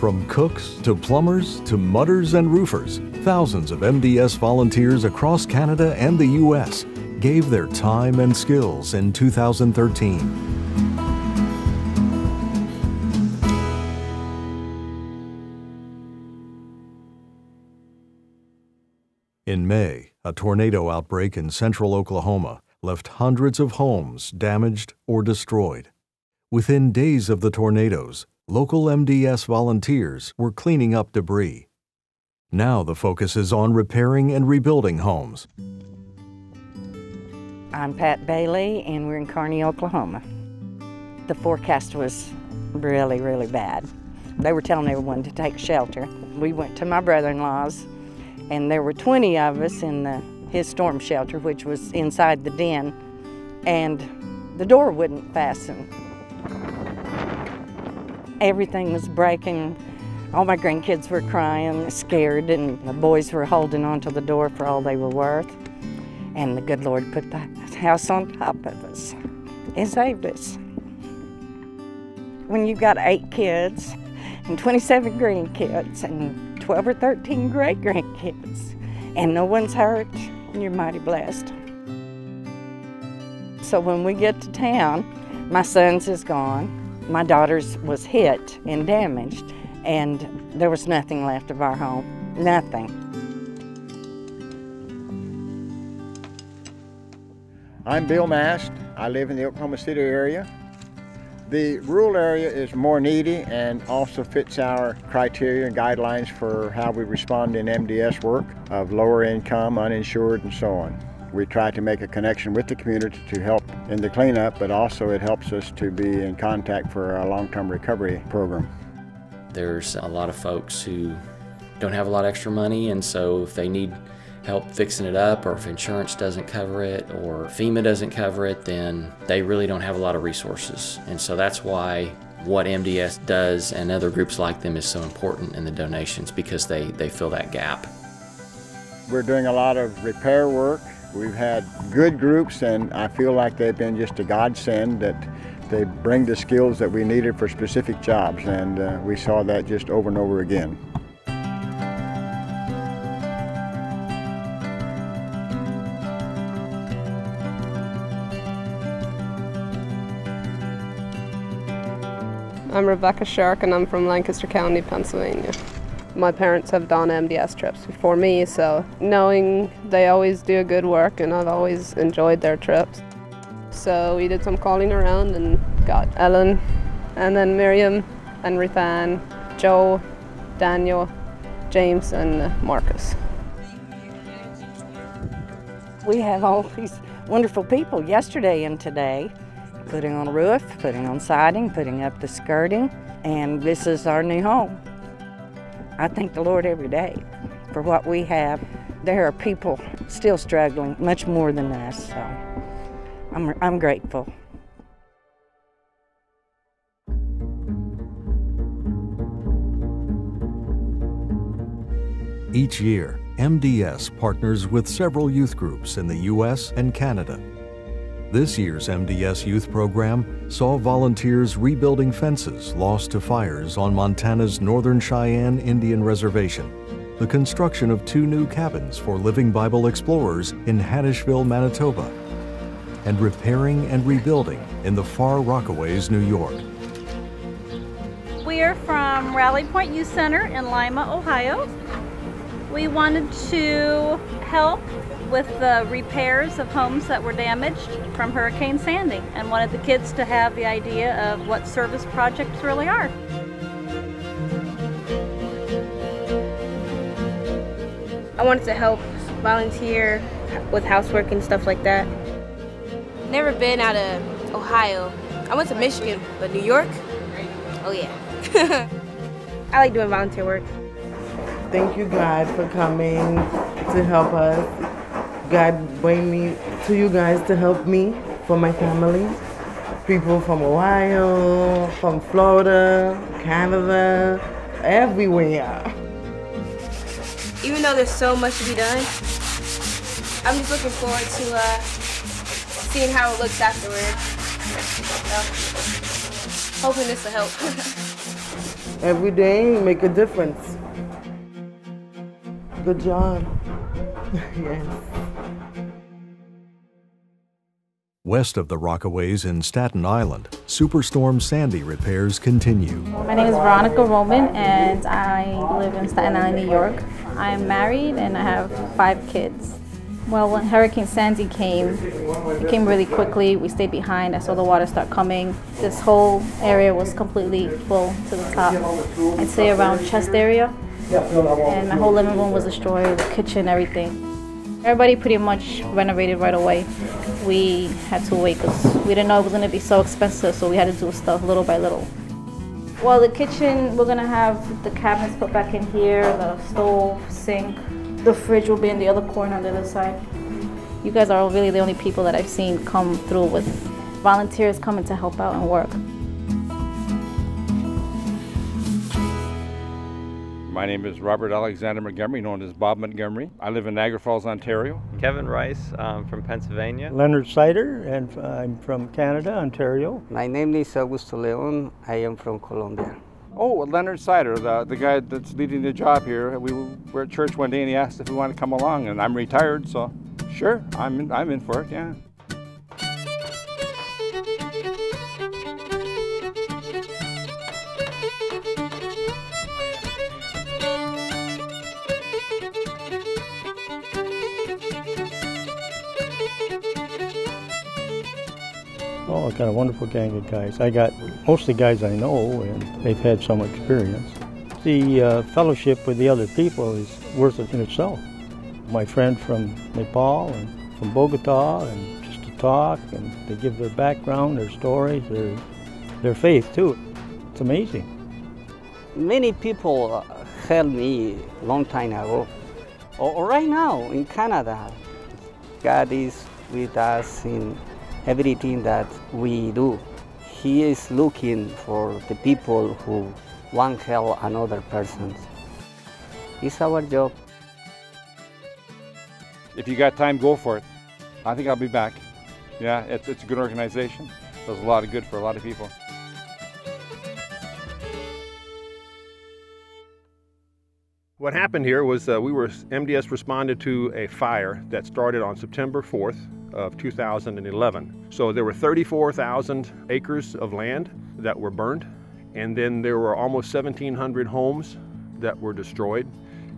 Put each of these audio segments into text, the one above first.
From cooks to plumbers to mudders and roofers, thousands of MDS volunteers across Canada and the U.S. gave their time and skills in 2013. In May, a tornado outbreak in central Oklahoma left hundreds of homes damaged or destroyed. Within days of the tornadoes, local MDS volunteers were cleaning up debris. Now the focus is on repairing and rebuilding homes. I'm Pat Bailey, and we're in Kearney, Oklahoma. The forecast was really, really bad. They were telling everyone to take shelter. We went to my brother-in-law's, and there were 20 of us in his storm shelter, which was inside the den, and the door wouldn't fasten. Everything was breaking. All my grandkids were crying, scared, and the boys were holding onto the door for all they were worth. And the good Lord put the house on top of us and saved us. When you've got 8 kids and 27 grandkids and 12 or 13 great-grandkids, and no one's hurt, you're mighty blessed. So when we get to town, my son's is gone. My daughter's was hit and damaged, and there was nothing left of our home, nothing. I'm Bill Mast. I live in the Oklahoma City area. The rural area is more needy and also fits our criteria and guidelines for how we respond in MDS work of lower income, uninsured, and so on. We try to make a connection with the community to help in the cleanup, but also it helps us to be in contact for our long-term recovery program. There's a lot of folks who don't have a lot of extra money, and so if they need help fixing it up, or if insurance doesn't cover it, or FEMA doesn't cover it, then they really don't have a lot of resources. And so that's why what MDS does and other groups like them is so important in the donations, because they fill that gap. We're doing a lot of repair work. We've had good groups, and I feel like they've been just a godsend, that they bring the skills that we needed for specific jobs, and we saw that just over and over again. I'm Rebecca Shark, and I'm from Lancaster County, Pennsylvania. My parents have done MDS trips before me, so knowing they always do good work, and I've always enjoyed their trips. So we did some calling around and got Ellen, and then Miriam, and Ruthann, Joe, Daniel, James, and Marcus. We have all these wonderful people yesterday and today, putting on a roof, putting on siding, putting up the skirting, and this is our new home. I thank the Lord every day for what we have. There are people still struggling much more than us, so I'm grateful. Each year, MDS partners with several youth groups in the U.S. and Canada. This year's MDS Youth Program saw volunteers rebuilding fences lost to fires on Montana's Northern Cheyenne Indian Reservation, the construction of 2 new cabins for Living Bible Explorers in Haddishville, Manitoba, and repairing and rebuilding in the Far Rockaways, New York. We are from Rally Point Youth Center in Lima, Ohio. We wanted to help with the repairs of homes that were damaged from Hurricane Sandy, and wanted the kids to have the idea of what service projects really are. I wanted to help volunteer with housework and stuff like that. Never been out of Ohio. I went to Michigan, but New York? Oh yeah. I like doing volunteer work. Thank you, God, for coming to help us. God bring me to you guys to help me, for my family. People from Ohio, from Florida, Canada, everywhere. Even though there's so much to be done, I'm just looking forward to seeing how it looks afterward. So, hoping this will help. every day make a difference. Good job. Yes. West of the Rockaways in Staten Island, Superstorm Sandy repairs continue. My name is Veronica Roman and I live in Staten Island, New York. I'm married and I have 5 kids. Well, when Hurricane Sandy came, it came really quickly. We stayed behind. I saw the water start coming. This whole area was completely full to the top. I'd say around chest area. And my whole living room was destroyed, the kitchen, everything. Everybody pretty much renovated right away. We had to wait because we didn't know it was going to be so expensive, so we had to do stuff little by little. Well, the kitchen, we're going to have the cabinets put back in here, the stove, sink. The fridge will be in the other corner on the other side. You guys are really the only people that I've seen come through with volunteers coming to help out and work. My name is Robert Alexander Montgomery, known as Bob Montgomery. I live in Niagara Falls, Ontario. Kevin Rice from Pennsylvania. Leonard Sider, and I'm from Canada, Ontario. My name is Augusto Leon. I am from Colombia. Oh, Leonard Sider, the guy that's leading the job here. We were at church one day and he asked if we wanted to come along, and I'm retired, so sure, I'm in for it, yeah. Oh, I got a wonderful gang of guys. I got mostly guys I know, and they've had some experience. The fellowship with the other people is worth it in itself. My friend from Nepal and from Bogota, and just to talk, and they give their background, their stories, their faith too. It's amazing. Many people helped me a long time ago. Or right now in Canada, God is with us in everything that we do. He is looking for the people who want to help another person. It's our job. If you got time, go for it. I think I'll be back. Yeah, it's a good organization. Does a lot of good for a lot of people. What happened here was MDS responded to a fire that started on September 4th of 2011. So there were 34,000 acres of land that were burned, and then there were almost 1,700 homes that were destroyed,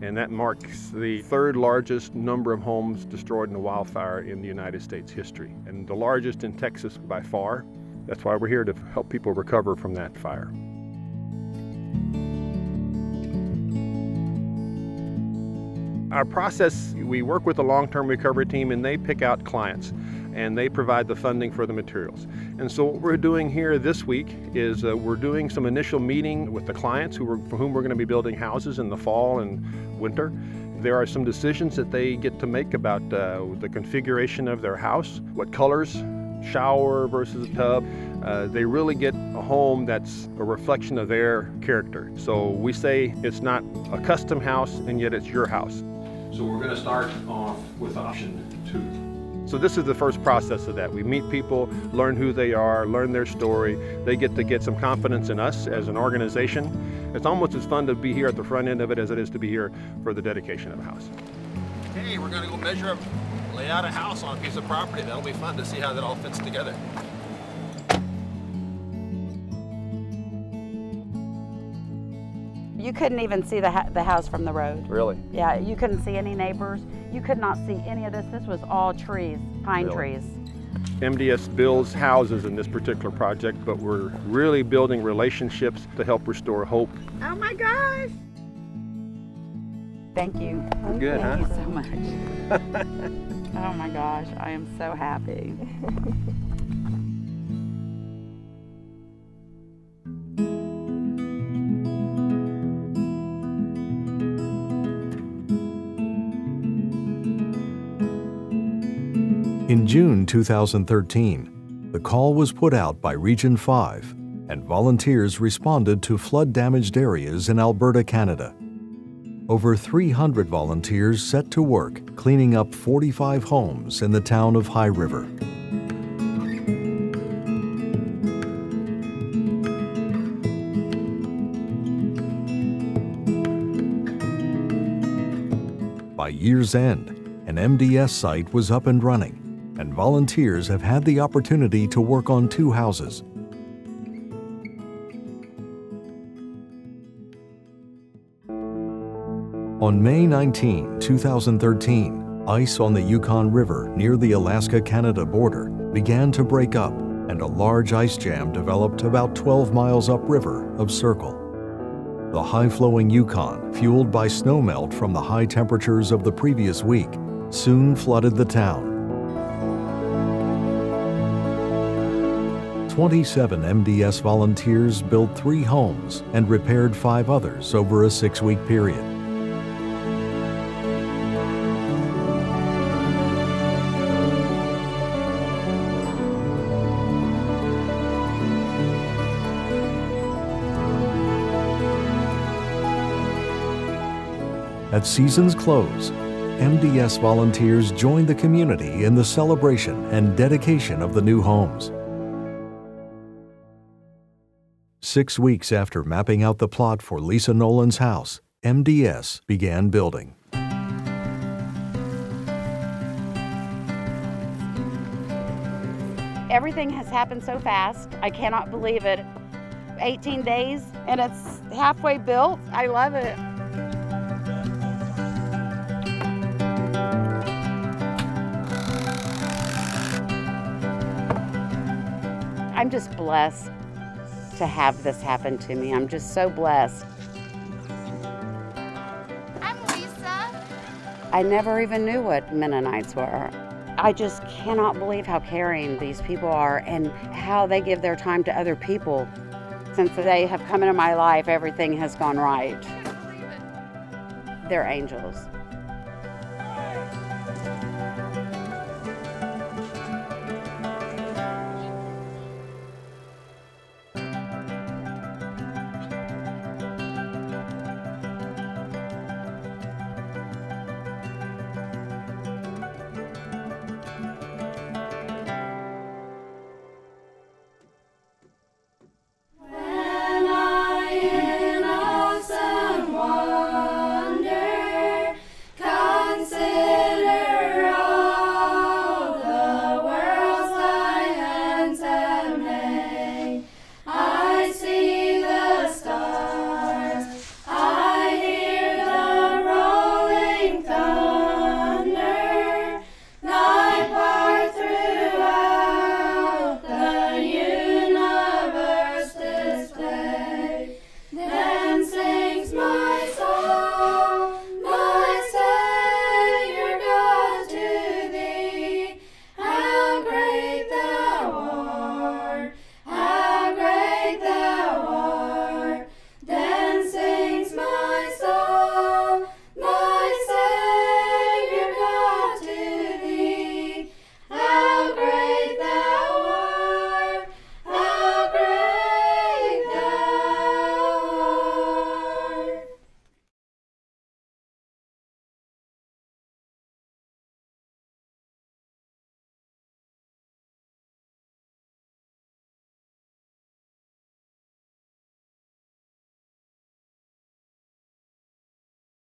and that marks the 3rd largest number of homes destroyed in a wildfire in the United States history, and the largest in Texas by far. That's why we're here, to help people recover from that fire. Our process, we work with a long-term recovery team, and they pick out clients and they provide the funding for the materials. And so what we're doing here this week is we're doing some initial meeting with the clients for whom we're going to be building houses in the fall and winter. There are some decisions that they get to make about the configuration of their house, what colors, shower versus tub. They really get a home that's a reflection of their character. So we say it's not a custom house, and yet it's your house. So we're going to start off with option 2. So this is the first process of that. We meet people, learn who they are, learn their story. They get to get some confidence in us as an organization. It's almost as fun to be here at the front end of it as it is to be here for the dedication of a house. Hey, we're going to go measure up, lay out a house on a piece of property. That'll be fun to see how that all fits together. You couldn't even see the house from the road. Really? Yeah, you couldn't see any neighbors. You could not see any of this. This was all trees, pine trees. MDS builds houses in this particular project, but we're really building relationships to help restore hope. Oh my gosh! Thank you. Good, Thank huh? you so much. Oh my gosh, I am so happy. In June 2013, the call was put out by Region 5, and volunteers responded to flood-damaged areas in Alberta, Canada. Over 300 volunteers set to work cleaning up 45 homes in the town of High River. By year's end, an MDS site was up and running, and volunteers have had the opportunity to work on 2 houses. On May 19, 2013, ice on the Yukon River near the Alaska-Canada border began to break up, and a large ice jam developed about 12 miles upriver of Circle. The high-flowing Yukon, fueled by snowmelt from the high temperatures of the previous week, soon flooded the town. 27 MDS volunteers built 3 homes and repaired 5 others over a 6-week period. At season's close, MDS volunteers joined the community in the celebration and dedication of the new homes. 6 weeks after mapping out the plot for Lisa Nolan's house, MDS began building. Everything has happened so fast. I cannot believe it. 18 days and it's halfway built. I love it. I'm just blessed to have this happen to me. I'm just so blessed. I'm Lisa. I never even knew what Mennonites were. I just cannot believe how caring these people are and how they give their time to other people. Since they have come into my life, everything has gone right. They're angels.